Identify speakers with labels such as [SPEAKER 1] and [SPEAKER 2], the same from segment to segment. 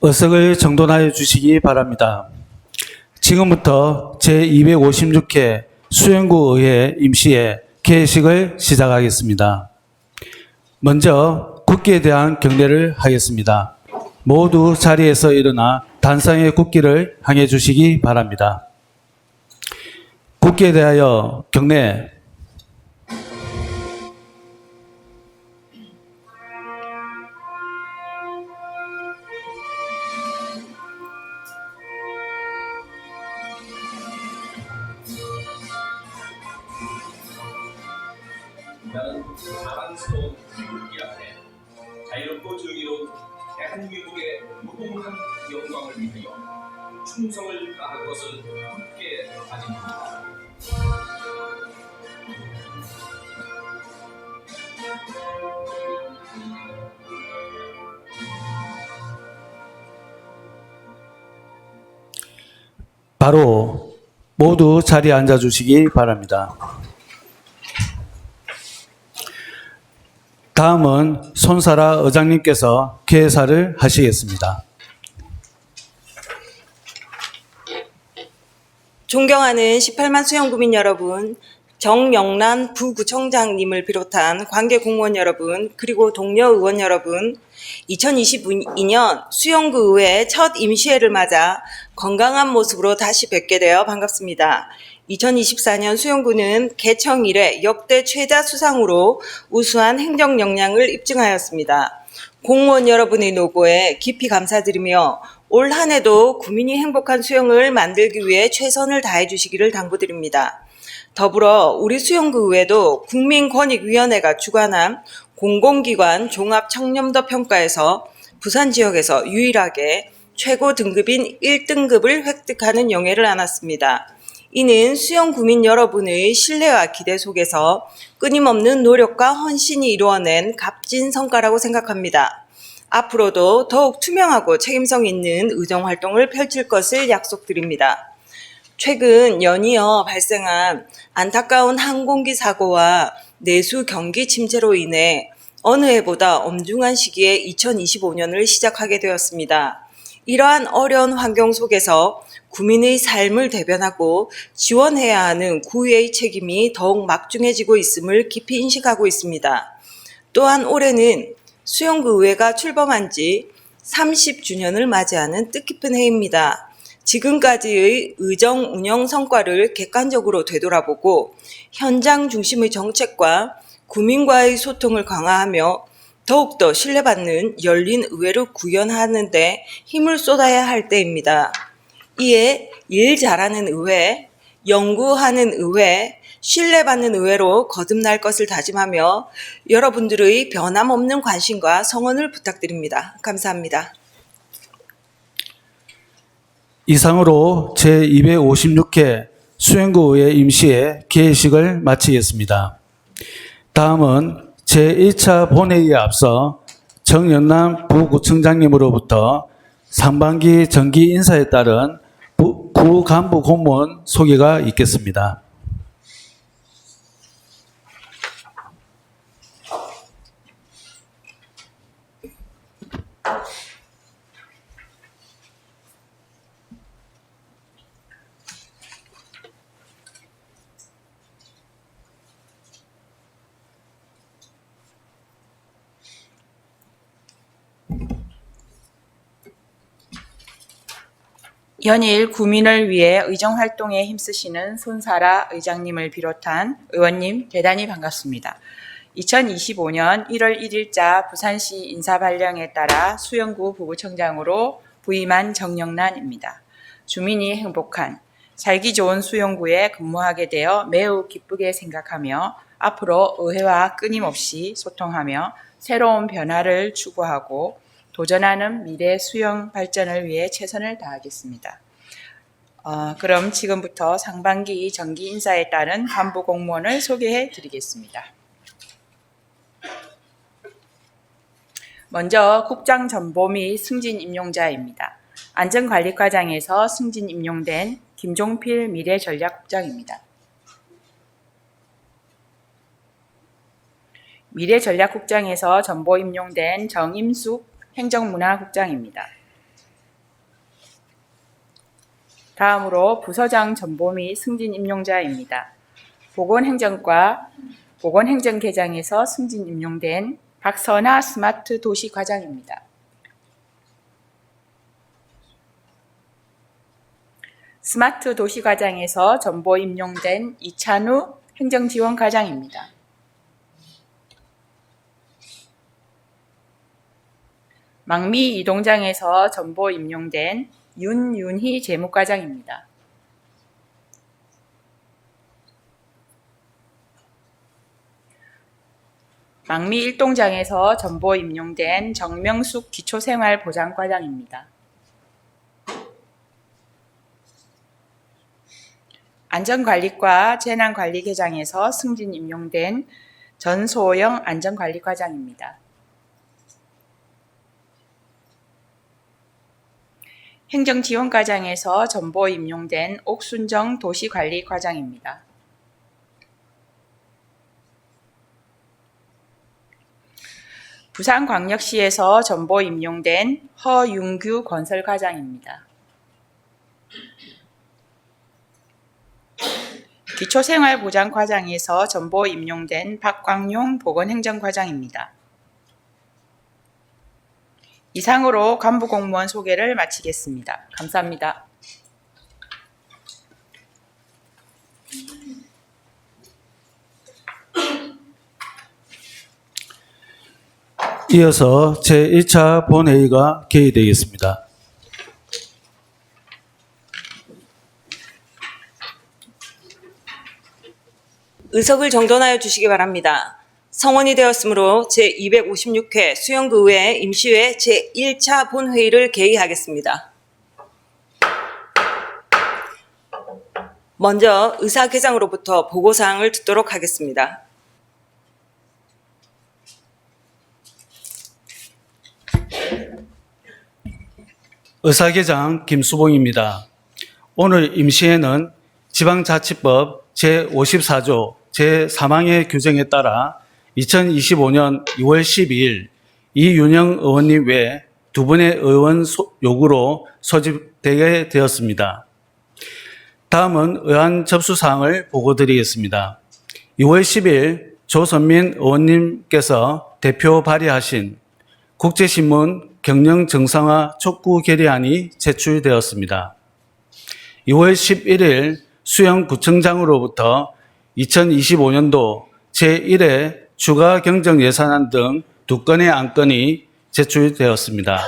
[SPEAKER 1] 의석을 정돈하여 주시기 바랍니다. 지금부터 제256회 수영구 의회 임시회 개회식을 시작하겠습니다. 먼저 국기에 대한 경례를 하겠습니다. 모두 자리에서 일어나 단상의 국기를 향해 주시기 바랍니다. 국기에 대하여 경례.
[SPEAKER 2] 나는 자랑스러운 국기 앞에 자유롭고 즐기로운 대한민국의 무궁한 영광을 위하여 충성을 다할 것을 굳게 다짐합니다.
[SPEAKER 1] 바로 모두 자리에 앉아 주시기 바랍니다. 다음은 손사라 의장님께서 개회사를 하시겠습니다.
[SPEAKER 3] 존경하는 18만 수영구민 여러분, 정영란 부구청장님을 비롯한 관계 공무원 여러분, 그리고 동료 의원 여러분, 2022년 수영구 의회 첫 임시회를 맞아 건강한 모습으로 다시 뵙게 되어 반갑습니다. 2024년 수영구는 개청 이래 역대 최다 수상으로 우수한 행정 역량을 입증하였습니다. 공무원 여러분의 노고에 깊이 감사드리며 올 한 해도 구민이 행복한 수영을 만들기 위해 최선을 다해 주시기를 당부드립니다. 더불어 우리 수영구 의회도 국민권익위원회가 주관한 공공기관 종합청렴도 평가에서 부산 지역에서 유일하게 최고 등급인 1등급을 획득하는 영예를 안았습니다. 이는 수영구민 여러분의 신뢰와 기대 속에서 끊임없는 노력과 헌신이 이루어낸 값진 성과라고 생각합니다. 앞으로도 더욱 투명하고 책임성 있는 의정활동을 펼칠 것을 약속드립니다. 최근 연이어 발생한 안타까운 항공기 사고와 내수 경기 침체로 인해 어느 해보다 엄중한 시기에 2025년을 시작하게 되었습니다. 이러한 어려운 환경 속에서 구민의 삶을 대변하고 지원해야 하는 구의회의 책임이 더욱 막중해지고 있음을 깊이 인식하고 있습니다. 또한 올해는 수영구 의회가 출범한 지 30주년을 맞이하는 뜻깊은 해입니다. 지금까지의 의정 운영 성과를 객관적으로 되돌아보고 현장 중심의 정책과 구민과의 소통을 강화하며 더욱더 신뢰받는 열린 의회를 구현하는 데 힘을 쏟아야 할 때입니다. 이에 일 잘하는 의회, 연구하는 의회, 신뢰받는 의회로 거듭날 것을 다짐하며 여러분들의 변함없는 관심과 성원을 부탁드립니다. 감사합니다.
[SPEAKER 1] 이상으로 제256회 수영구 의회 임시회 개회식을 마치겠습니다. 다음은 제1차 본회의에 앞서 정영란 부구청장님으로부터 상반기 정기 인사에 따른 구 간부 공무원 소개가 있겠습니다.
[SPEAKER 4] 연일 구민을 위해 의정활동에 힘쓰시는 손사라 의장님을 비롯한 의원님 대단히 반갑습니다. 2025년 1월 1일자 부산시 인사발령에 따라 수영구 부구청장으로 부임한 정영란입니다. 주민이 행복한, 살기 좋은 수영구에 근무하게 되어 매우 기쁘게 생각하며 앞으로 의회와 끊임없이 소통하며 새로운 변화를 추구하고 도전하는 미래 수영 발전을 위해 최선을 다하겠습니다. 그럼 지금부터 상반기 정기 인사에 따른 간부 공무원을 소개해 드리겠습니다. 먼저 국장 전보 및 승진 임용자입니다. 안전관리과장에서 승진 임용된 김종필 미래전략국장입니다. 미래전략국장에서 전보 임용된 정임숙 행정문화국장입니다. 다음으로 부서장 전보 및 승진 임용자입니다. 보건행정과 보건행정계장에서 승진 임용된 박선아 스마트 도시 과장입니다. 스마트 도시 과장에서 전보 임용된 이찬우 행정지원과장입니다. 망미 이동장에서 전보 임용된 윤윤희 재무과장입니다. 망미 일동장에서 전보 임용된 정명숙 기초생활보장과장입니다. 안전관리과 재난관리계장에서 승진 임용된 전소영 안전관리과장입니다. 행정지원과장에서 전보 임용된 옥순정 도시관리과장입니다. 부산광역시에서 전보 임용된 허윤규 건설과장입니다. 기초생활보장과장에서 전보 임용된 박광용 보건행정과장입니다. 이상으로 간부공무원 소개를 마치겠습니다. 감사합니다.
[SPEAKER 1] 이어서 제1차 본회의가 개의되겠습니다.
[SPEAKER 3] 의석을 정돈하여 주시기 바랍니다. 성원이 되었으므로 제256회 수영구의회 임시회 제1차 본회의를 개의하겠습니다. 먼저 의사개장으로부터 보고사항을 듣도록 하겠습니다.
[SPEAKER 1] 의사개장 김수봉입니다. 오늘 임시회는 지방자치법 제54조 제3항의 규정에 따라 2025년 2월 12일 이윤영 의원님 외 두 분의 의원 요구로 소집되게 되었습니다. 다음은 의안 접수사항을 보고드리겠습니다. 2월 10일 조선민 의원님께서 대표 발의하신 국제신문 경영 정상화 촉구 결의안이 제출되었습니다. 2월 11일 수영구청장으로부터 2025년도 제1회 추가 경정 예산안 등 2건의 안건이 제출되었습니다.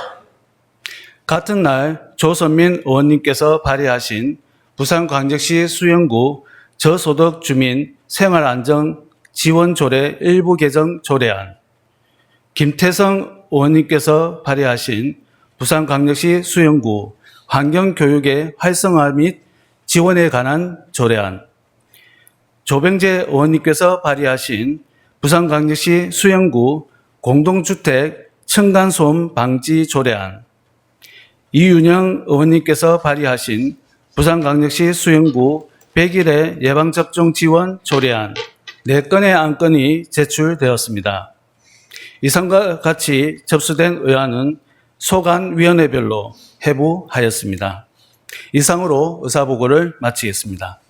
[SPEAKER 1] 같은 날 조선민 의원님께서 발의하신 부산광역시 수영구 저소득 주민 생활안정지원조례 일부 개정 조례안, 김태성 의원님께서 발의하신 부산광역시 수영구 환경교육의 활성화 및 지원에 관한 조례안, 조병재 의원님께서 발의하신 부산광역시 수영구 공동주택 층간소음 방지 조례안, 이윤영 의원님께서 발의하신 부산광역시 수영구 100일의 예방접종 지원 조례안 4건의 안건이 제출되었습니다. 이상과 같이 접수된 의안은 소관위원회별로 해부하였습니다. 이상으로 의사보고를 마치겠습니다.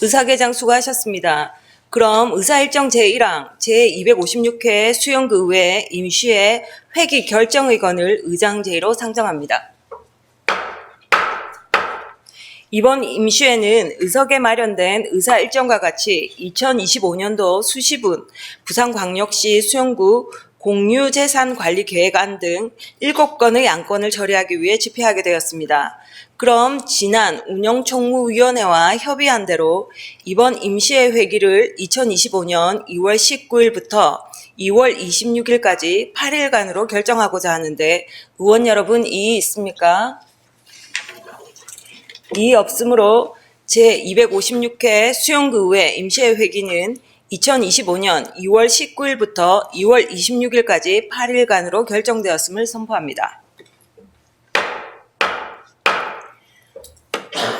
[SPEAKER 3] 의사개장 수고하셨습니다. 그럼 의사일정 제1항 제256회 수영구의회 임시회 회기 결정의건을 의장 제의로 상정합니다. 이번 임시회는 의석에 마련된 의사일정과 같이 2025년도 수시분 부산광역시 수영구 공유재산관리계획안 등 7건의 안건을 처리하기 위해 집회하게 되었습니다. 그럼 지난 운영총무위원회와 협의한 대로 이번 임시회 회기를 2025년 2월 19일부터 2월 26일까지 8일간으로 결정하고자 하는데 의원 여러분 이의 있습니까? 이의 없으므로 제256회 수영구의회 임시회 회기는 2025년 2월 19일부터 2월 26일까지 8일간으로 결정되었음을 선포합니다.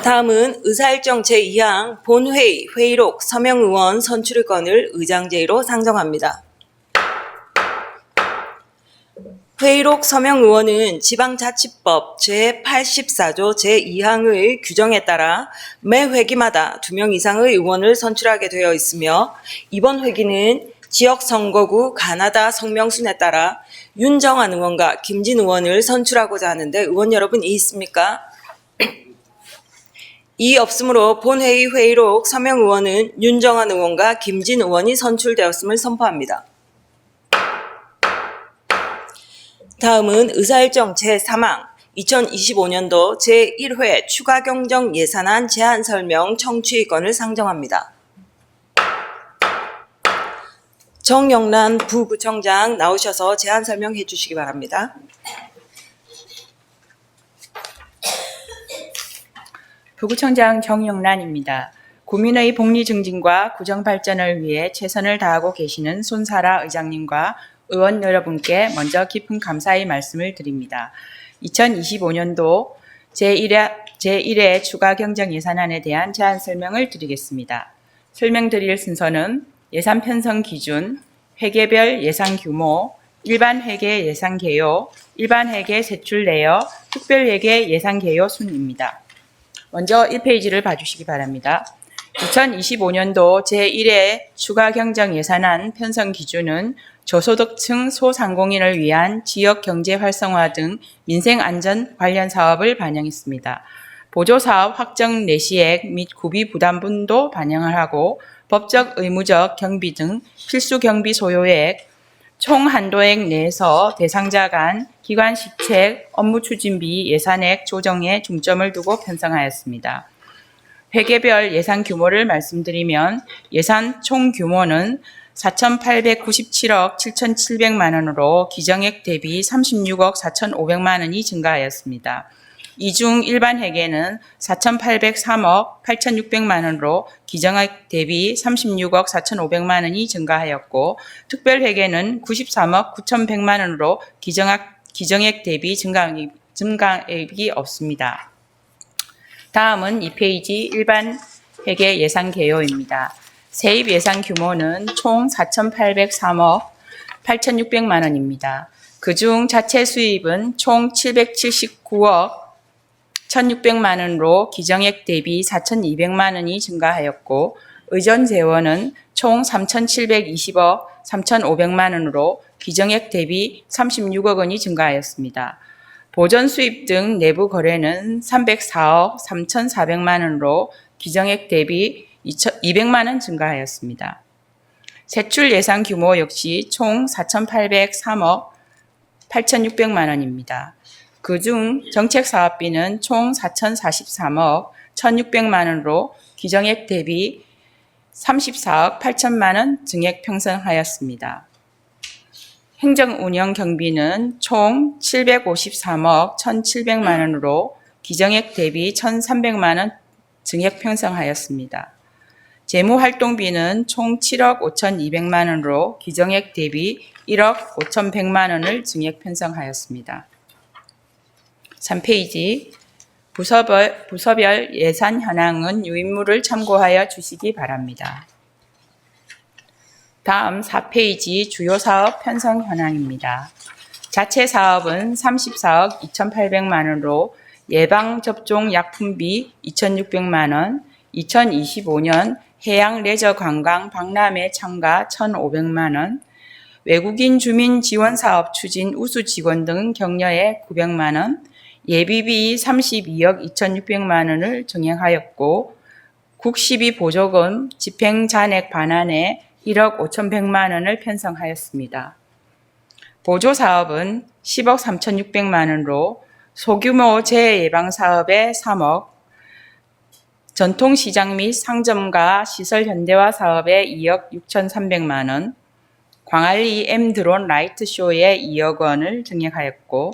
[SPEAKER 3] 다음은 의사일정 제2항 본회의 회의록 서명의원 선출건을 의장제의로 상정합니다. 회의록 서명의원은 지방자치법 제84조 제2항의 규정에 따라 매 회기마다 2명 이상의 의원을 선출하게 되어 있으며 이번 회기는 지역선거구 가나다 성명순에 따라 윤정한 의원과 김진 의원을 선출하고자 하는데 의원 여러분 이 있습니까? 이 없으므로 본회의 회의록 서명의원은 윤정한 의원과 김진 의원이 선출되었음을 선포합니다. 다음은 의사일정 제3항 2025년도 제1회 추가경정 예산안 제안 설명 청취의건을 상정합니다. 정영란 부구청장 나오셔서 제안 설명해 주시기 바랍니다.
[SPEAKER 4] 부구청장 정영란입니다. 구민의 복리 증진과 구정 발전을 위해 최선을 다하고 계시는 손사라 의장님과 의원 여러분께 먼저 깊은 감사의 말씀을 드립니다. 2025년도 제1회 추가 경정 예산안에 대한 제안 설명을 드리겠습니다. 설명드릴 순서는 예산 편성 기준, 회계별 예산 규모, 일반 회계 예산 개요, 일반 회계 세출 내역, 특별 회계 예산 개요 순입니다. 먼저 1페이지를 봐주시기 바랍니다. 2025년도 제1회 추가 경정 예산안 편성 기준은 저소득층 소상공인을 위한 지역 경제 활성화 등 민생 안전 관련 사업을 반영했습니다. 보조사업 확정 내시액 및 구비 부담분도 반영을 하고 법적 의무적 경비 등 필수 경비 소요액, 총 한도액 내에서 대상자 간 기관 시책, 업무 추진비 예산액 조정에 중점을 두고 편성하였습니다. 회계별 예산 규모를 말씀드리면 예산 총 규모는 4,897억 7,700만 원으로 기정액 대비 36억 4,500만 원이 증가하였습니다. 이 중 일반 회계는 4,803억 8,600만 원으로 기정액 대비 36억 4,500만 원이 증가하였고 특별 회계는 93억 9,100만 원으로 기정액 대비 증가액이 없습니다. 다음은 2페이지 일반 회계 예산 개요입니다. 세입 예산 규모는 총 4,803억 8,600만 원입니다. 그중 자체 수입은 총 779억 1,600만 원으로 기정액 대비 4,200만 원이 증가하였고 의전 재원은 총 3,720억 3,500만 원으로 기정액 대비 36억 원이 증가하였습니다. 보전 수입 등 내부 거래는 304억 3,400만 원으로 기정액 대비 200만 원 증가하였습니다. 세출 예산 규모 역시 총 4,803억 8,600만 원입니다. 그중 정책사업비는 총 4,043억 1,600만 원으로 기정액 대비 34억 8천만 원 증액 편성하였습니다. 행정운영 경비는 총 753억 1,700만 원으로 기정액 대비 1,300만 원 증액 편성하였습니다. 재무활동비는 총 7억 5,200만 원으로 기정액 대비 1억 5,100만 원을 증액 편성하였습니다. 3페이지 부서별 예산 현황은 유인물을 참고하여 주시기 바랍니다. 다음 4페이지 주요 사업 편성 현황입니다. 자체 사업은 34억 2,800만 원으로 예방접종 약품비 2,600만 원, 2025년 해양 레저 관광 박람회 참가 1,500만 원, 외국인 주민 지원 사업 추진 우수 직원 등 격려에 900만 원, 예비비 32억 2,600만 원을 증액하였고 국시비 보조금 집행 잔액 반환에 1억 5,100만 원을 편성하였습니다. 보조사업은 10억 3,600만 원으로 소규모 재예방사업에 3억, 전통시장 및 상점가 시설 현대화 사업에 2억 6,300만 원, 광안리 M드론 라이트쇼에 2억 원을 증액하였고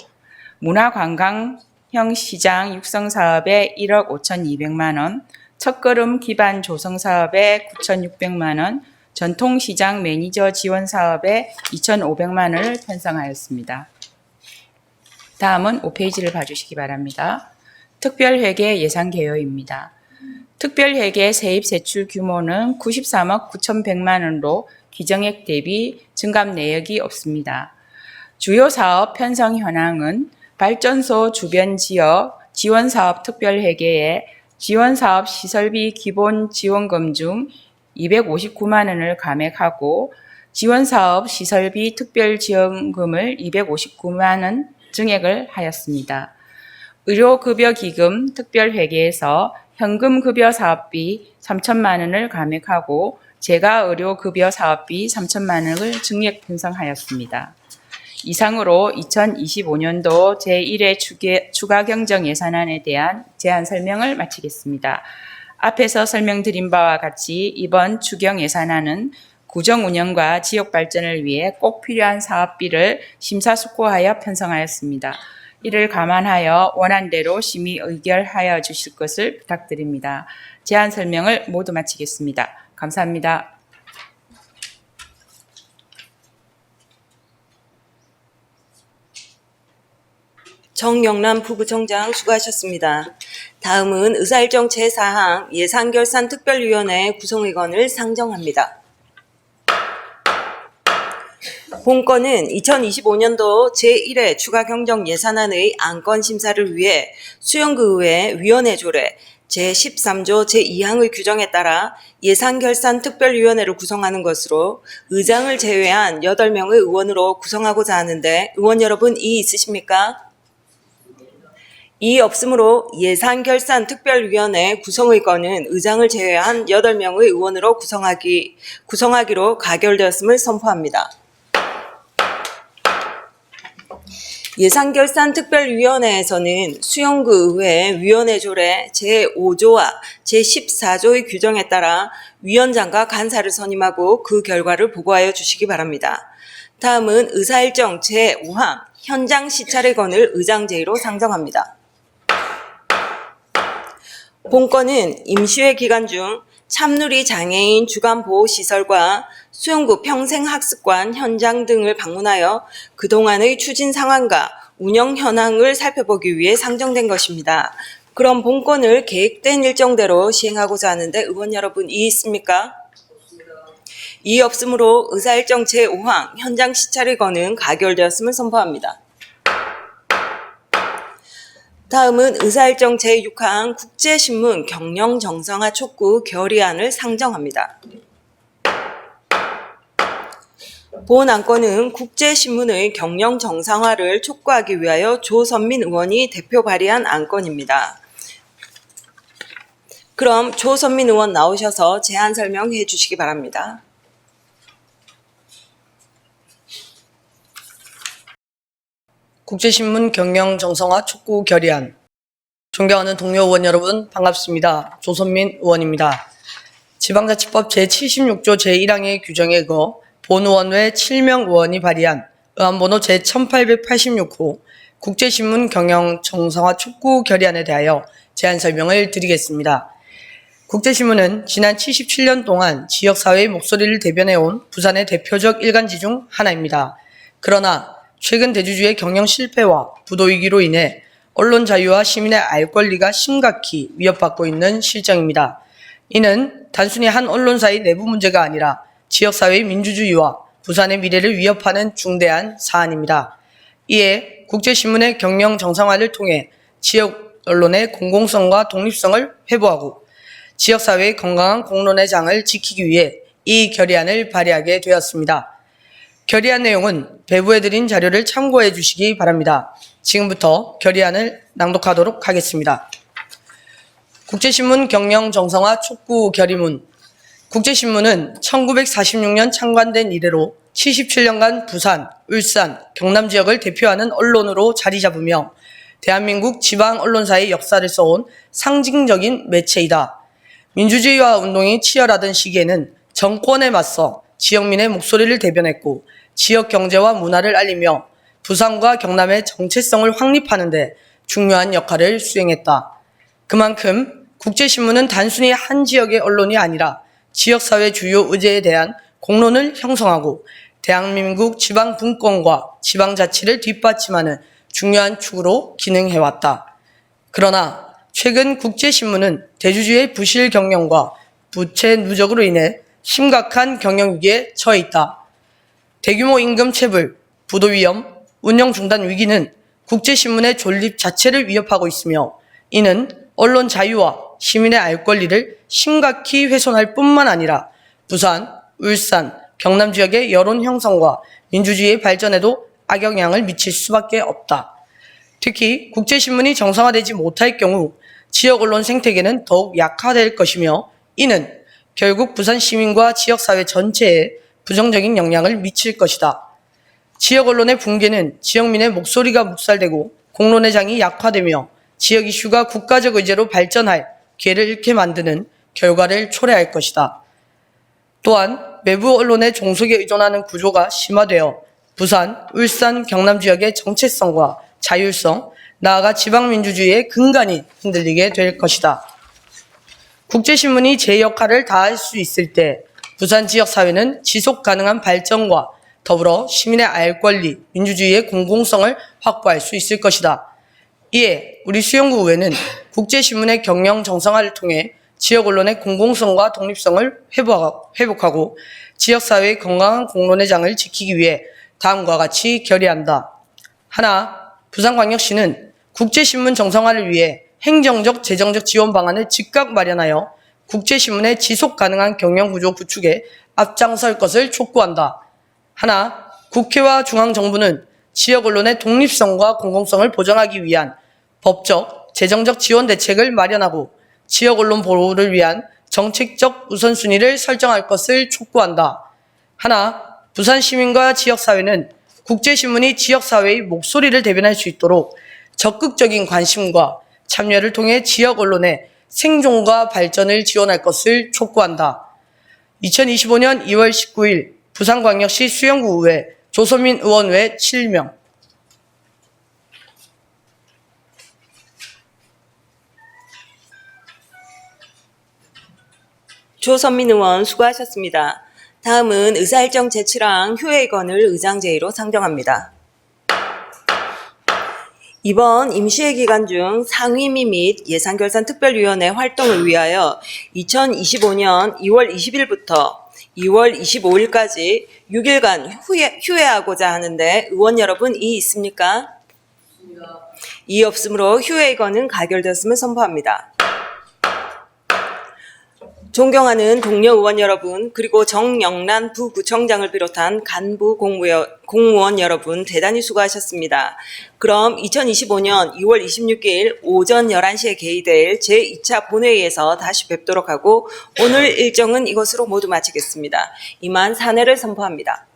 [SPEAKER 4] 문화관광형 시장 육성 사업에 1억 5,200만 원, 첫걸음 기반 조성 사업에 9,600만 원, 전통시장 매니저 지원 사업에 2,500만 원을 편성하였습니다. 다음은 5페이지를 봐주시기 바랍니다. 특별회계 예산 개요입니다. 특별회계 세입 세출 규모는 93억 9,100만 원으로 기정액 대비 증감 내역이 없습니다. 주요 사업 편성 현황은 발전소 주변 지역 지원사업 특별회계에 지원사업 시설비 기본 지원금 중 259만 원을 감액하고 지원사업 시설비 특별지원금을 259만 원 증액을 하였습니다. 의료급여기금 특별회계에서 현금급여 사업비 3천만 원을 감액하고 재가의료급여 사업비 3천만 원을 증액 편성하였습니다. 이상으로 2025년도 제1회 추가경정 예산안에 대한 제안 설명을 마치겠습니다. 앞에서 설명드린 바와 같이 이번 추경 예산안은 구정 운영과 지역 발전을 위해 꼭 필요한 사업비를 심사숙고하여 편성하였습니다. 이를 감안하여 원안대로 심의 의결하여 주실 것을 부탁드립니다. 제안 설명을 모두 마치겠습니다. 감사합니다.
[SPEAKER 3] 정영남 부부총장 수고하셨습니다. 다음은 의사일정 제4항 예산결산특별위원회 구성의원을 상정합니다. 본건은 2025년도 제1회 추가경정 예산안의 안건 심사를 위해 수영구의회 위원회 조례 제13조 제2항의 규정에 따라 예산결산특별위원회를 구성하는 것으로 의장을 제외한 8명의 의원으로 구성하고자 하는데 의원 여러분 이의 있으십니까? 이의 없으므로 예산결산특별위원회 구성의 건은 의장을 제외한 8명의 의원으로 구성하기로 가결되었음을 선포합니다. 예산결산특별위원회에서는 수영구 의회 위원회 조례 제5조와 제14조의 규정에 따라 위원장과 간사를 선임하고 그 결과를 보고하여 주시기 바랍니다. 다음은 의사일정 제5항 현장 시찰의 건을 의장 제의로 상정합니다. 본건은 임시회 기간 중 참누리 장애인 주간보호시설과 수영구 평생학습관 현장 등을 방문하여 그동안의 추진 상황과 운영 현황을 살펴보기 위해 상정된 것입니다. 그럼 본건을 계획된 일정대로 시행하고자 하는데 의원 여러분 이의 있습니까? 이의 없으므로 의사일정 제5항 현장 시찰의 건은 가결되었음을 선포합니다. 다음은 의사일정 제6항 국제신문 경영 정상화 촉구 결의안을 상정합니다. 본 안건은 국제신문의 경영 정상화를 촉구하기 위하여 조선민 의원이 대표 발의한 안건입니다. 그럼 조선민 의원 나오셔서 제안 설명해 주시기 바랍니다.
[SPEAKER 5] 국제신문 경영 정상화 촉구 결의안. 존경하는 동료 의원 여러분 반갑습니다. 조선민 의원입니다. 지방자치법 제76조 제1항의 규정에 의거 본의원회 7명 의원이 발의한 의안번호 제1886호 국제신문 경영 정상화 촉구 결의안에 대하여 제안 설명을 드리겠습니다. 국제신문은 지난 77년 동안 지역사회의 목소리를 대변해온 부산의 대표적 일간지 중 하나입니다. 그러나 최근 대주주의 경영 실패와 부도위기로 인해 언론 자유와 시민의 알 권리가 심각히 위협받고 있는 실정입니다. 이는 단순히 한 언론사의 내부 문제가 아니라 지역사회의 민주주의와 부산의 미래를 위협하는 중대한 사안입니다. 이에 국제신문의 경영 정상화를 통해 지역 언론의 공공성과 독립성을 회복하고 지역사회의 건강한 공론의 장을 지키기 위해 이 결의안을 발의하게 되었습니다. 결의안 내용은 배부해드린 자료를 참고해 주시기 바랍니다. 지금부터 결의안을 낭독하도록 하겠습니다. 국제신문 경영 정상화 촉구 결의문. 국제신문은 1946년 창관된 이래로 77년간 부산, 울산, 경남 지역을 대표하는 언론으로 자리 잡으며 대한민국 지방 언론사의 역사를 써온 상징적인 매체이다. 민주주의와 운동이 치열하던 시기에는 정권에 맞서 지역민의 목소리를 대변했고 지역 경제와 문화를 알리며 부산과 경남의 정체성을 확립하는 데 중요한 역할을 수행했다. 그만큼 국제신문은 단순히 한 지역의 언론이 아니라 지역사회 주요 의제에 대한 공론을 형성하고 대한민국 지방 분권과 지방자치를 뒷받침하는 중요한 축으로 기능해왔다. 그러나 최근 국제신문은 대주주의 부실 경영과 부채 누적으로 인해 심각한 경영 위기에 처해 있다. 대규모 임금 체불, 부도 위험, 운영 중단 위기는 국제신문의 존립 자체를 위협하고 있으며 이는 언론 자유와 시민의 알 권리를 심각히 훼손할 뿐만 아니라 부산, 울산, 경남 지역의 여론 형성과 민주주의의 발전에도 악영향을 미칠 수밖에 없다. 특히 국제신문이 정상화되지 못할 경우 지역 언론 생태계는 더욱 약화될 것이며 이는 결국 부산 시민과 지역사회 전체에 부정적인 영향을 미칠 것이다. 지역 언론의 붕괴는 지역민의 목소리가 묵살되고 공론의 장이 약화되며 지역 이슈가 국가적 의제로 발전할 기회를 잃게 만드는 결과를 초래할 것이다. 또한 외부 언론의 종속에 의존하는 구조가 심화되어 부산, 울산, 경남 지역의 정체성과 자율성, 나아가 지방민주주의의 근간이 흔들리게 될 것이다. 국제신문이 제 역할을 다할 수 있을 때 부산 지역사회는 지속 가능한 발전과 더불어 시민의 알 권리, 민주주의의 공공성을 확보할 수 있을 것이다. 이에 우리 수영구 의회는 국제신문의 경영 정상화를 통해 지역 언론의 공공성과 독립성을 회복하고 지역사회의 건강한 공론의 장을 지키기 위해 다음과 같이 결의한다. 하나, 부산광역시는 국제신문 정상화를 위해 행정적, 재정적 지원 방안을 즉각 마련하여 국제신문의 지속 가능한 경영구조 구축에 앞장설 것을 촉구한다. 하나, 국회와 중앙정부는 지역 언론의 독립성과 공공성을 보장하기 위한 법적, 재정적 지원 대책을 마련하고 지역 언론 보호를 위한 정책적 우선순위를 설정할 것을 촉구한다. 하나, 부산 시민과 지역사회는 국제신문이 지역사회의 목소리를 대변할 수 있도록 적극적인 관심과 참여를 통해 지역 언론의 생존과 발전을 지원할 것을 촉구한다. 2025년 2월 19일 부산광역시 수영구 의회 조선민 의원 외 7명.
[SPEAKER 3] 조선민 의원 수고하셨습니다. 다음은 의사일정 제출항 휴회건을 의장제의로 상정합니다. 이번 임시회 기간 중 상임위 및 예산결산특별위원회 활동을 위하여 2025년 2월 20일부터 2월 25일까지 6일간 휴회하고자 하는데 의원 여러분 이의 있습니까? 이의 없으므로 휴회건은 가결되었음을 선포합니다. 존경하는 동료 의원 여러분, 그리고 정영란 부구청장을 비롯한 간부 공무원 여러분 대단히 수고하셨습니다. 그럼 2025년 2월 26일 오전 11시에 개의될 제2차 본회의에서 다시 뵙도록 하고 오늘 일정은 이것으로 모두 마치겠습니다. 이만 사내를 선포합니다.